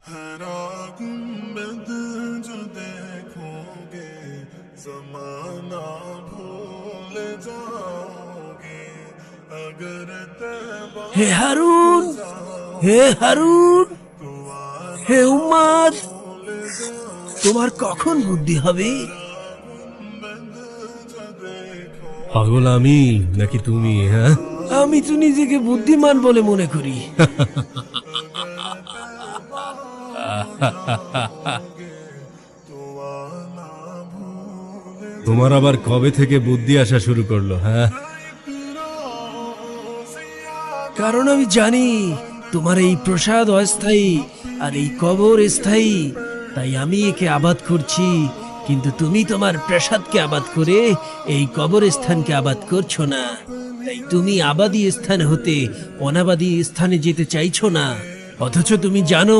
हरा गुंबद जो देखोगे जमाना भूल जाओगे अगर तैबा হে হারুন, হে হারুন, হে উম্মাদ, তোমার কখন বুদ্ধি হবে? পাগল আমি নাকি তুমি? হ্যাঁ, আমি তো নিজেকে বুদ্ধিমান বলে মনে করি। তোমার আবার কবে থেকে বুদ্ধি আসা শুরু করলো? হ্যাঁ, কারণ আমি জানি তোমার এই প্রসাদ অস্থায়ী আর এই কবর স্থায়ী, তাই আমি একে আবাদ করছি। কিন্তু তুমি তোমার প্রসাদকে আবাদ করে এই কবরস্থানকে আবাদ করছো না। তাই তুমি আবাদী স্থান হতে অনাবাদী স্থানে যেতে চাইছো না, অথচ তুমি জানো